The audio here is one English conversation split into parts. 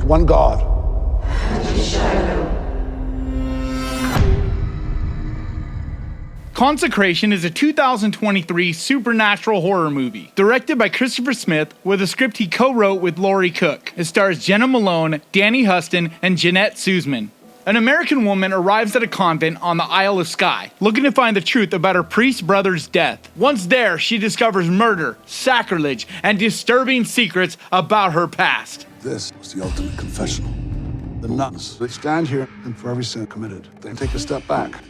one God. Consecration is a 2023 supernatural horror movie, directed by Cristopher Smith with a script he co-wrote with Laurie Cook. It stars Jena Malone, Danny Huston, and Janet Suzman. An American woman arrives at a convent on the Isle of Skye, looking to find the truth about her priest brother's death. Once there, she discovers murder, sacrilege, and disturbing secrets about her past. This was the ultimate confessional. The nuns, they stand here, and for every sin committed, they take a step back.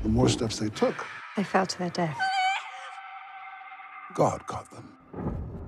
The more steps they took, they fell to their death. God caught them.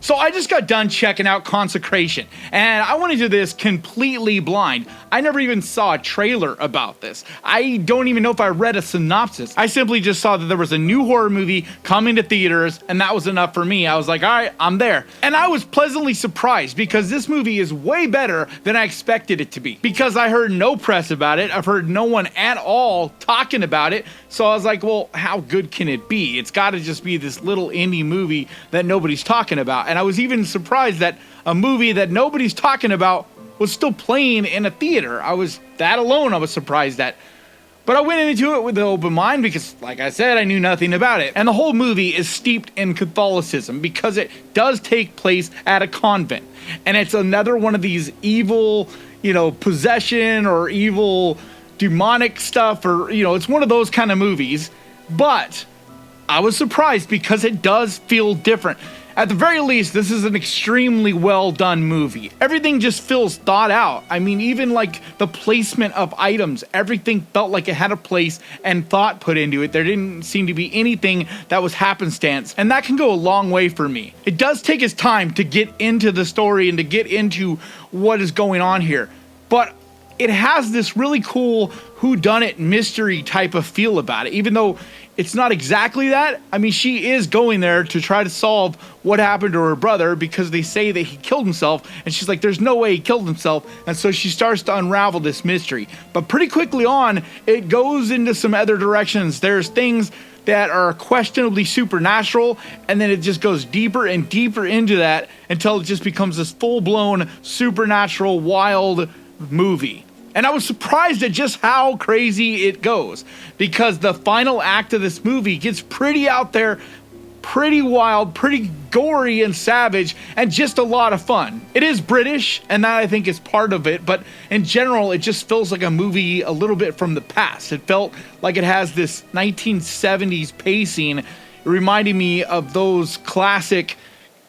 So I just got done checking out Consecration, and I went into this completely blind. I never even saw a trailer about this. I don't even know if I read a synopsis. I simply just saw that there was a new horror movie coming to theaters, and that was enough for me. I was like, all right, I'm there. And I was pleasantly surprised because this movie is way better than I expected it to be. Because I heard no press about it, I've heard no one at all talking about it, so I was like, well, how good can it be? It's gotta just be this little indie movie that nobody's talking about. And I was even surprised that a movie that nobody's talking about was still playing in a theater. I was surprised at. But I went into it with an open mind because, like I said, I knew nothing about it. And the whole movie is steeped in Catholicism because it does take place at a convent. And it's another one of these evil, possession or evil demonic stuff, or, it's one of those kind of movies. But I was surprised because it does feel different. At the very least, this is an extremely well done movie. Everything just feels thought out. I mean, even like the placement of items, everything felt like it had a place and thought put into it. There didn't seem to be anything that was happenstance, and that can go a long way for me. It does take its time to get into the story and to get into what is going on here, but it has this really cool whodunit mystery type of feel about it, even though it's not exactly that. I mean, she is going there to try to solve what happened to her brother because they say that he killed himself, and she's like, there's no way he killed himself, and so she starts to unravel this mystery. But pretty quickly on, it goes into some other directions. There's things that are questionably supernatural, and then it just goes deeper and deeper into that until it just becomes this full-blown supernatural wild movie. And I was surprised at just how crazy it goes, because the final act of this movie gets pretty out there, pretty wild, pretty gory and savage, and just a lot of fun. It is British, and that I think is part of it, but in general, it just feels like a movie a little bit from the past. It felt like it has this 1970s pacing, reminding me of those classic,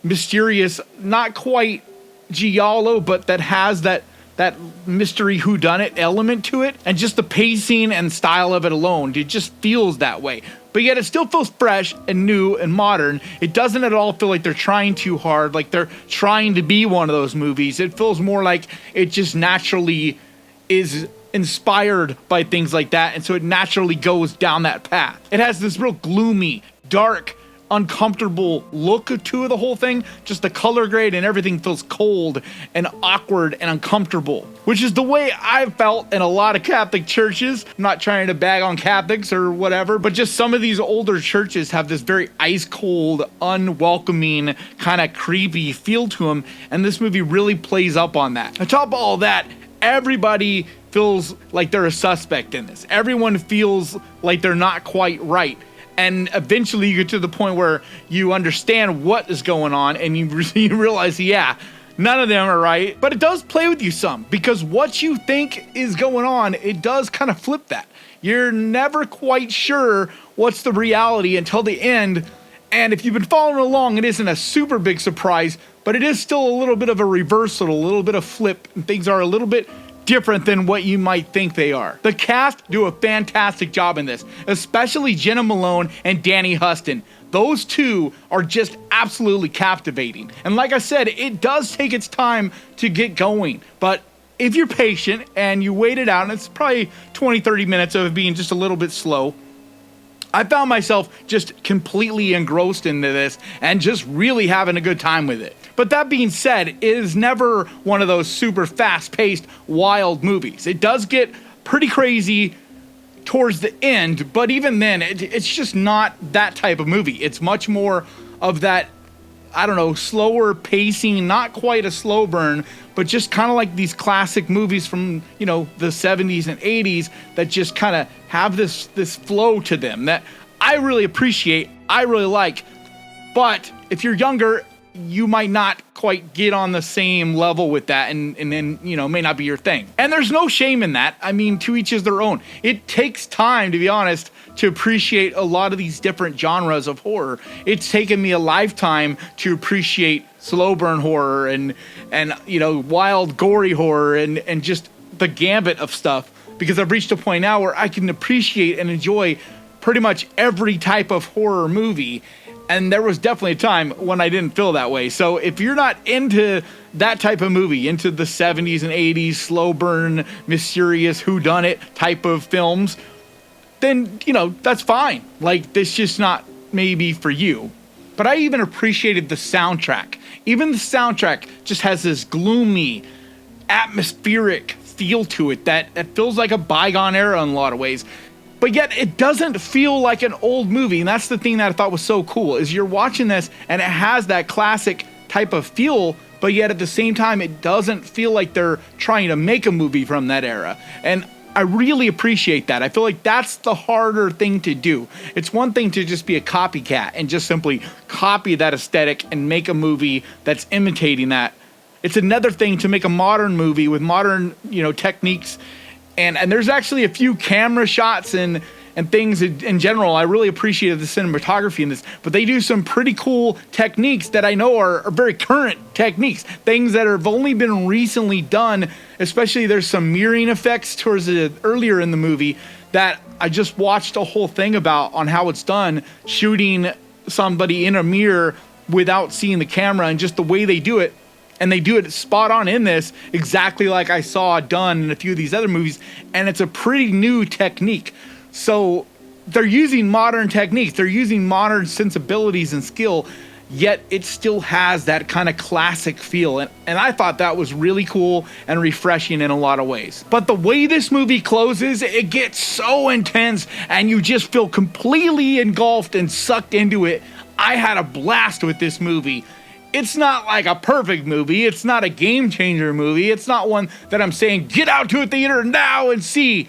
mysterious, not quite giallo, but that has that mystery whodunit element to it, and just the pacing and style of it alone, it just feels that way. But yet it still feels fresh and new and modern. It doesn't at all feel like they're trying too hard, like they're trying to be one of those movies. It feels more like it just naturally is inspired by things like that, and so it naturally goes down that path. It has this real gloomy, dark, uncomfortable look to the whole thing. Just the color grade and everything feels cold and awkward and uncomfortable, which is the way I've felt in a lot of Catholic churches. I'm not trying to bag on Catholics or whatever, but just some of these older churches have this very ice cold, unwelcoming, kind of creepy feel to them, and this movie really plays up on that. On top of all that, everybody feels like they're a suspect in this. Everyone feels like they're not quite right. And eventually you get to the point where you understand what is going on, and you realize, yeah, none of them are right. But it does play with you some, because what you think is going on, it does kind of flip that. You're never quite sure what's the reality until the end. And if you've been following along, it isn't a super big surprise, but it is still a little bit of a reversal, a little bit of flip, and things are a little bit different than what you might think they are. The cast do a fantastic job in this, especially Jena Malone and Danny Huston. Those two are just absolutely captivating. And like I said, it does take its time to get going, but if you're patient and you wait it out, and it's probably 20-30 minutes of it being just a little bit slow, I found myself just completely engrossed into this and just really having a good time with it. But that being said, it is never one of those super fast-paced, wild movies. It does get pretty crazy towards the end, but even then, it's just not that type of movie. It's much more of that I don't know, slower pacing, not quite a slow burn, but just kind of like these classic movies from, you know, the 70s and 80s that just kind of have this flow to them that I really appreciate, I really like. But if you're younger, you might not quite get on the same level with that, and then, you know, may not be your thing. And there's no shame in that. I mean, to each is their own. It takes time, to be honest, to appreciate a lot of these different genres of horror. It's taken me a lifetime to appreciate slow burn horror and you know, wild, gory horror and just the gambit of stuff, because I've reached a point now where I can appreciate and enjoy pretty much every type of horror movie. And there was definitely a time when I didn't feel that way. So if you're not into that type of movie, into the 70s and 80s, slow burn, mysterious, whodunit type of films, then, you know, that's fine. Like, this just not maybe for you. But I even appreciated the soundtrack. Even the soundtrack just has this gloomy, atmospheric feel to it that feels like a bygone era in a lot of ways. But yet it doesn't feel like an old movie. And that's the thing that I thought was so cool, is you're watching this and it has that classic type of feel, but yet at the same time, it doesn't feel like they're trying to make a movie from that era. And I really appreciate that. I feel like that's the harder thing to do. It's one thing to just be a copycat and just simply copy that aesthetic and make a movie that's imitating that. It's another thing to make a modern movie with modern, you know, techniques. And there's actually a few camera shots and things in general. I really appreciated the cinematography in this, but they do some pretty cool techniques that I know are very current techniques, things that have only been recently done. Especially there's some mirroring effects towards earlier in the movie that I just watched a whole thing about on how it's done, shooting somebody in a mirror without seeing the camera and just the way they do it. And they do it spot on in this, exactly like I saw done in a few of these other movies. And it's a pretty new technique. So they're using modern techniques. They're using modern sensibilities and skill, yet it still has that kind of classic feel. And I thought that was really cool and refreshing in a lot of ways. But the way this movie closes, it gets so intense and you just feel completely engulfed and sucked into it. I had a blast with this movie. It's not like a perfect movie. It's not a game changer movie. It's not one that I'm saying, get out to a theater now and see.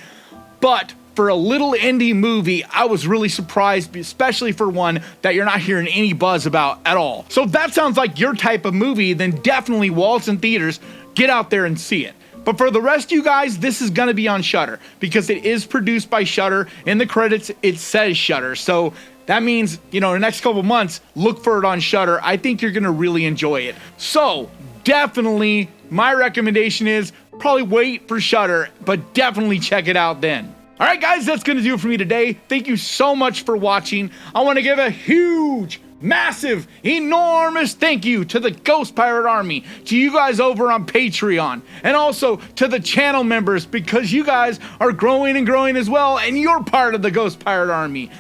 But for a little indie movie, I was really surprised, especially for one that you're not hearing any buzz about at all. So if that sounds like your type of movie, then definitely while it's in theaters, get out there and see it. But for the rest of you guys, this is going to be on Shudder because it is produced by Shudder. In the credits, it says Shudder. So that means, you know, in the next couple months, look for it on Shudder. I think you're going to really enjoy it. So definitely my recommendation is probably wait for Shudder, but definitely check it out then. All right, guys, that's going to do it for me today. Thank you so much for watching. I want to give a huge, massive, enormous thank you to the Ghost Pirate Army, to you guys over on Patreon, and also to the channel members, because you guys are growing and growing as well, and you're part of the Ghost Pirate Army.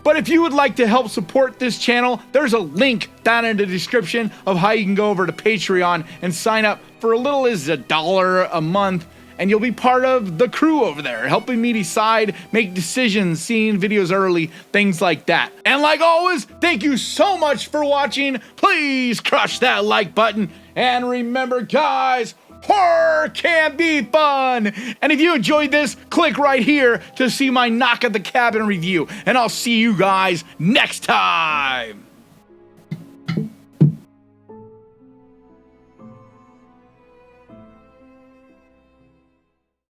But if you would like to help support this channel, there's a link down in the description of how you can go over to Patreon and sign up for as little as $1 a month. And you'll be part of the crew over there, helping me decide, make decisions, seeing videos early, things like that. And like always, thank you so much for watching. Please crush that like button. And remember, guys, horror can be fun. And if you enjoyed this, click right here to see my Knock at the Cabin review. And I'll see you guys next time.